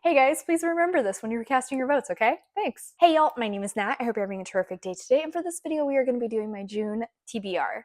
Hey guys, please remember this when you're casting your votes, okay? Thanks. Hey y'all, my name is Nat. I hope you're having a terrific day today, and for this video we are going to be doing my June TBR.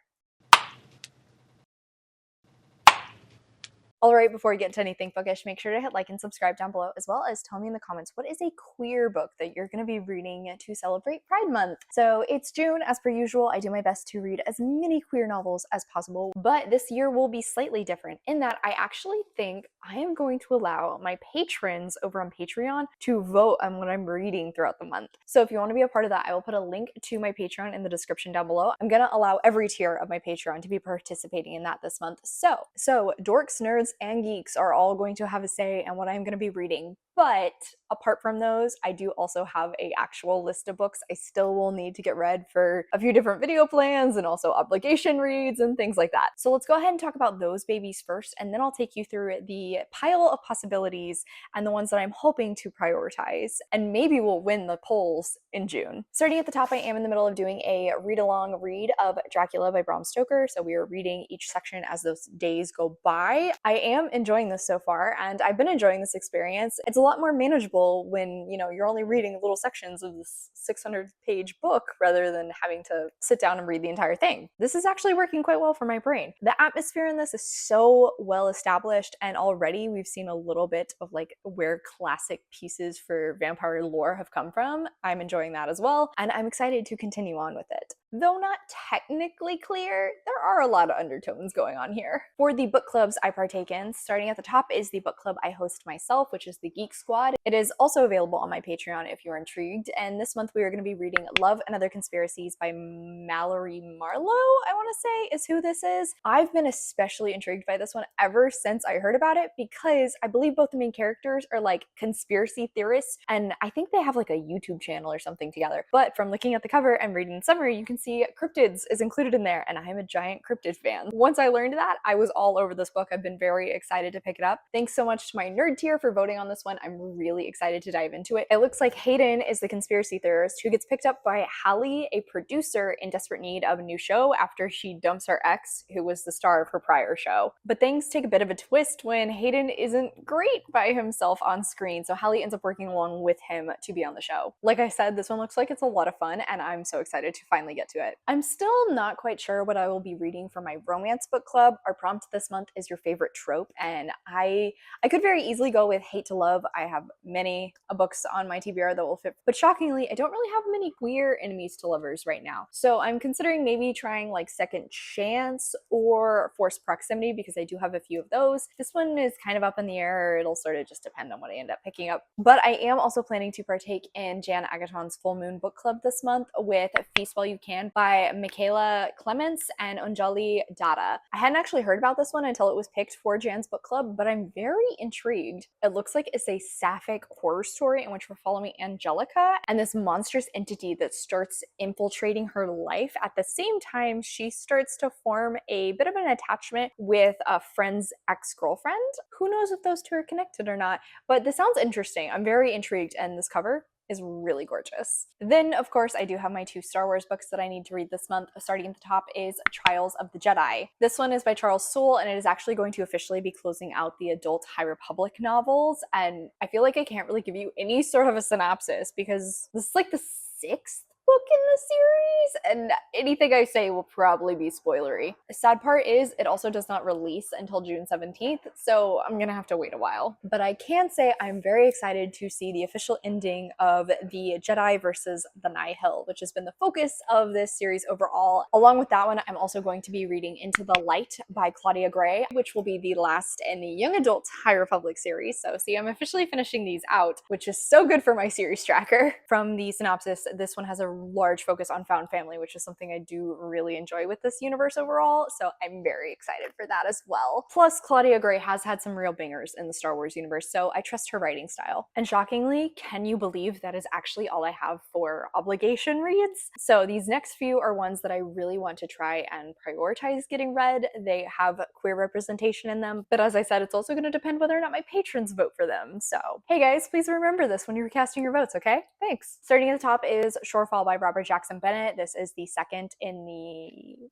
Alright, before we get into anything bookish, make sure to hit like and subscribe down below, as well as tell me in the comments what is a queer book that you're going to be reading to celebrate Pride Month. So it's June, as per usual. I do my best to read as many queer novels as possible, but this year will be slightly different in that I actually think I am going to allow my patrons over on Patreon to vote on what I'm reading throughout the month. So if you want to be a part of that, I will put a link to my Patreon in the description down below. I'm going to allow every tier of my Patreon to be participating in that this month. So dorks, nerds, and geeks are all going to have a say in what I'm going to be reading. But apart from those, I do also have an actual list of books I still will need to get read for a few different video plans and also obligation reads and things like that. So let's go ahead and talk about those babies first, and then I'll take you through the pile of possibilities and the ones that I'm hoping to prioritize, and maybe will win the polls in June. Starting at the top, I am in the middle of doing a read-along read of Dracula by Bram Stoker, so we are reading each section as those days go by. I am enjoying this so far, and I've been enjoying this experience. It's a lot more manageable when, you know, you're only reading little sections of this 600-page book rather than having to sit down and read the entire thing. This is actually working quite well for my brain. The atmosphere in this is so well established, and already we've seen a little bit of like where classic pieces for vampire lore have come from. I'm enjoying that as well, and I'm excited to continue on with it. Though not technically clear, there are a lot of undertones going on here. For the book clubs I partake in, starting at the top is the book club I host myself, which is the Geek Squad. It is also available on my Patreon if you're intrigued, and this month we are going to be reading Love and Other Conspiracies by Mallory Marlowe, I want to say is who this is. I've been especially intrigued by this one ever since I heard about it, because I believe both the main characters are like conspiracy theorists, and I think they have like a YouTube channel or something together. But from looking at the cover and reading the summary, you can see cryptids is included in there, and I'm a giant cryptid fan. Once I learned that, I was all over this book. I've been very excited to pick it up. Thanks so much to my nerd tier for voting on this one. I'm really excited to dive into it. It looks like Hayden is the conspiracy theorist who gets picked up by 𝗖cie, a producer in desperate need of a new show after she dumps her ex, who was the star of her prior show. But things take a bit of a twist when Hayden isn't great by himself on screen, so 𝗖cie ends up working along with him to be on the show. Like I said, this one looks like it's a lot of fun, and I'm so excited to finally get to it. I'm still not quite sure what I will be reading for my romance book club. Our prompt this month is your favorite trope, and I could very easily go with hate to love. I have many books on my TBR that will fit, but shockingly, I don't really have many queer enemies to lovers right now. So I'm considering maybe trying like Second Chance or Forced Proximity, because I do have a few of those. This one is kind of up in the air. It'll sort of just depend on what I end up picking up. But I am also planning to partake in Jan Agaton's Full Moon book club this month with Feast While You Can by Michaela Clements and Anjali Datta. I hadn't actually heard about this one until it was picked for Jan's book club, but I'm very intrigued. It looks like it's a sapphic horror story in which we're following Angelica and this monstrous entity that starts infiltrating her life. At the same time, she starts to form a bit of an attachment with a friend's ex-girlfriend. Who knows if those two are connected or not, but this sounds interesting. I'm very intrigued, and this cover is really gorgeous. Then, of course, I do have my two Star Wars books that I need to read this month. Starting at the top is Trials of the Jedi. This one is by Charles Soule, and it is actually going to officially be closing out the adult High Republic novels, and I feel like I can't really give you any sort of a synopsis because this is like the sixth book in the series, and anything I say will probably be spoilery. The sad part is it also does not release until June 17th, so I'm gonna have to wait a while. But I can say I'm very excited to see the official ending of the Jedi versus the Nihil, which has been the focus of this series overall. Along with that one, I'm also going to be reading Into the Light by Claudia Gray, which will be the last in the young adult High Republic series. So see, I'm officially finishing these out, which is so good for my series tracker. From the synopsis, this one has a large focus on found family, which is something I do really enjoy with this universe overall, so I'm very excited for that as well. Plus, Claudia Gray has had some real bangers in the Star Wars universe, so I trust her writing style. And shockingly, can you believe that is actually all I have for obligation reads? So these next few are ones that I really want to try and prioritize getting read. They have queer representation in them, but as I said, it's also going to depend whether or not my patrons vote for them. So hey guys, please remember this when you're casting your votes, okay? Thanks. Starting at the top is Shorefall by Robert Jackson Bennett. This is the second in the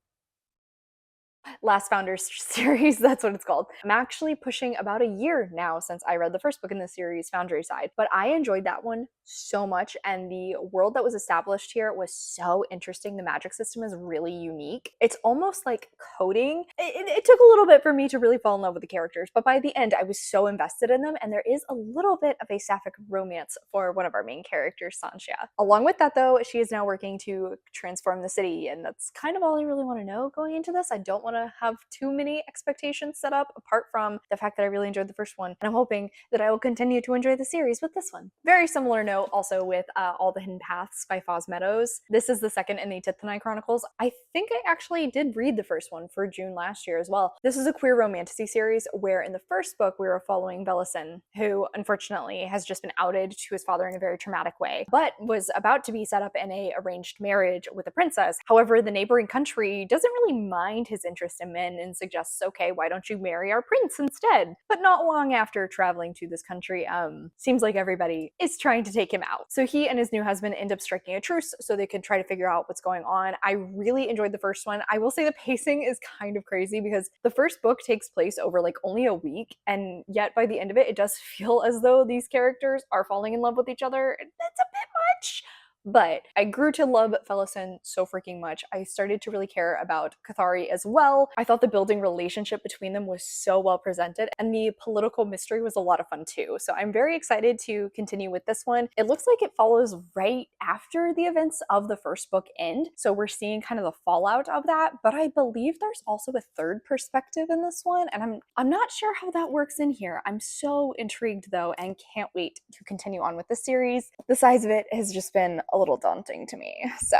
Last Founders series, that's what it's called. I'm actually pushing about a year now since I read the first book in the series, Foundry Side, but I enjoyed that one so much, and the world that was established here was so interesting. The magic system is really unique. It's almost like coding. It took a little bit for me to really fall in love with the characters, but by the end I was so invested in them, and there is a little bit of a sapphic romance for one of our main characters, Sanxia. Along with that though, she is now working to transform the city, and that's kind of all I really want to know going into this. I don't want to have too many expectations set up apart from the fact that I really enjoyed the first one, and I'm hoping that I will continue to enjoy the series with this one. Very similar note also with All the Hidden Paths by Foz Meadows. This is the second in the Tithanai Chronicles. I think I actually did read the first one for June last year as well. This is a queer romantasy series where in the first book we were following 𝗖cie, who unfortunately has just been outed to his father in a very traumatic way, but was about to be set up in a arranged marriage with a princess. However, the neighboring country doesn't really mind his interest in men and suggests, okay, why don't you marry our prince instead? But not long after traveling to this country, seems like everybody is trying to take him out. So he and his new husband end up striking a truce so they could try to figure out what's going on. I really enjoyed the first one. I will say the pacing is kind of crazy because the first book takes place over like only a week, and yet by the end of it, it does feel as though these characters are falling in love with each other. That's a bit much. But I grew to love 𝗖cie so freaking much. I started to really care about 𝗖cie as well. I thought the building relationship between them was so well presented, and the political mystery was a lot of fun too. So I'm very excited to continue with this one. It looks like it follows right after the events of the first book end, so we're seeing kind of the fallout of that, but I believe there's also a third perspective in this one, and I'm not sure how that works in here. I'm so intrigued though, and can't wait to continue on with the series. The size of it has just been a little daunting to me, so.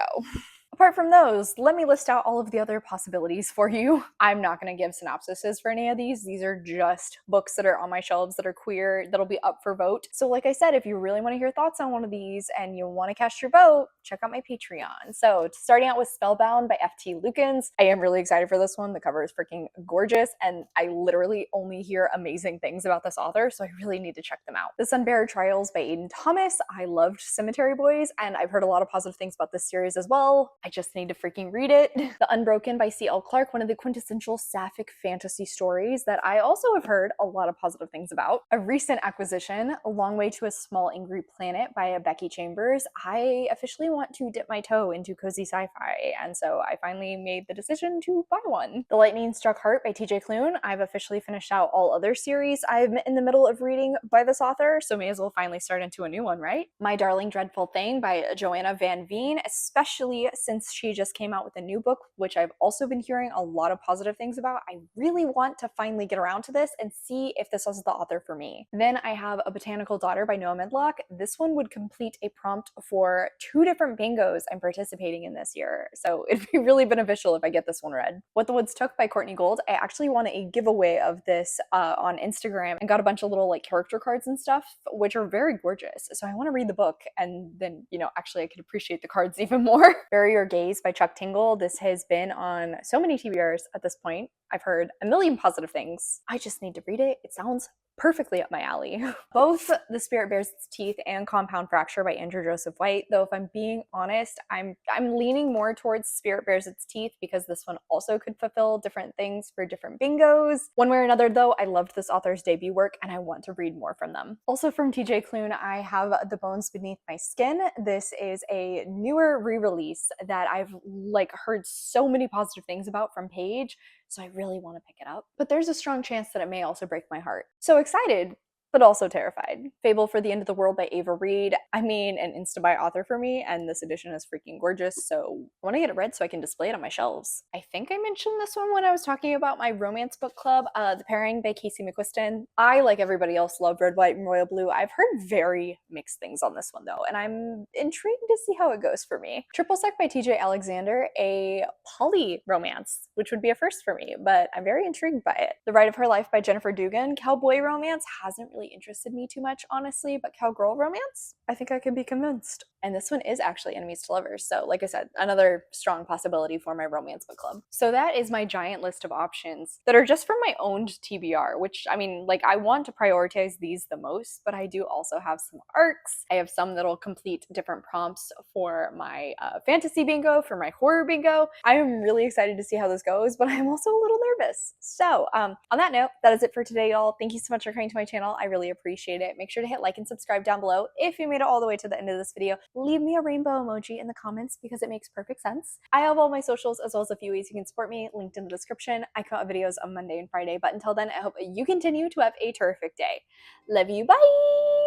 Apart from those, let me list out all of the other possibilities for you. I'm not going to give synopsises for any of these. These are just books that are on my shelves that are queer, that'll be up for vote. So like I said, if you really want to hear thoughts on one of these and you want to cast your vote, check out my Patreon. So starting out with Spellbound by F.T. Lukens. I am really excited for this one. The cover is freaking gorgeous, and I literally only hear amazing things about this author, so I really need to check them out. The Sunbearer Trials by Aiden Thomas. I loved Cemetery Boys, and I've heard a lot of positive things about this series as well. I just need to freaking read it. The Unbroken by C.L. Clarke, one of the quintessential sapphic fantasy stories that I also have heard a lot of positive things about. A recent acquisition, A Long Way to a Small Angry Planet by Becky Chambers. I officially want to dip my toe into cozy sci-fi, and so I finally made the decision to buy one. The Lightning Struck Heart by T.J. Klune. I've officially finished out all other series I'm in the middle of reading by this author, so may as well finally start into a new one, right? My Darling Dreadful Thing by Joanna Van Veen, especially since she just came out with a new book, which I've also been hearing a lot of positive things about. I really want to finally get around to this and see if this was the author for me. Then I have A Botanical Daughter by Noah Medlock. This one would complete a prompt for 2 different bingos I'm participating in this year, so it'd be really beneficial if I get this one read. What the Woods Took by Courtney Gold. I actually won a giveaway of this on Instagram and got a bunch of little like character cards and stuff, which are very gorgeous. So I want to read the book, and then, you know, actually I could appreciate the cards even more. Bury Your Gaze by Chuck Tingle. This has been on so many TBRs at this point. I've heard a million positive things. I just need to read it. It sounds perfectly up my alley. Both The Spirit Bears Its Teeth and Compound Fracture by Andrew Joseph White, though if I'm being honest, I'm leaning more towards Spirit Bears Its Teeth because this one also could fulfill different things for different bingos. One way or another though, I loved this author's debut work and I want to read more from them. Also from TJ Klune, I have The Bones Beneath My Skin. This is a newer re-release that I've like heard so many positive things about from Paige, so I really want to pick it up. But there's a strong chance that it may also break my heart. So excited, but also terrified. Fable for the End of the World by Ava Reed. I mean, an insta-buy author for me, and this edition is freaking gorgeous, so I want to get it read so I can display it on my shelves. I think I mentioned this one when I was talking about my romance book club, The Pairing by 𝗖cie McQuiston. I, like everybody else, love Red, White, and Royal Blue. I've heard very mixed things on this one though, and I'm intrigued to see how it goes for me. Triple Sec by TJ Alexander, a poly romance, which would be a first for me, but I'm very intrigued by it. The Ride of Her Life by Jennifer Dugan. Cowboy romance hasn't really interested me too much, honestly, but cowgirl romance, I think I could be convinced. And this one is actually enemies to lovers. So like I said, another strong possibility for my romance book club. So that is my giant list of options that are just from my owned TBR, which I mean, like I want to prioritize these the most, but I do also have some arcs. I have some that'll complete different prompts for my fantasy bingo, for my horror bingo. I am really excited to see how this goes, but I'm also a little nervous. So on that note, that is it for today, y'all. Thank you so much for coming to my channel. I really appreciate it. Make sure to hit like and subscribe down below. If you made it all the way to the end of this video, leave me a rainbow emoji in the comments because it makes perfect sense. I have all my socials as well as a few ways you can support me linked in the description. I come out videos on Monday and Friday, but until then, I hope you continue to have a terrific day. Love you, bye!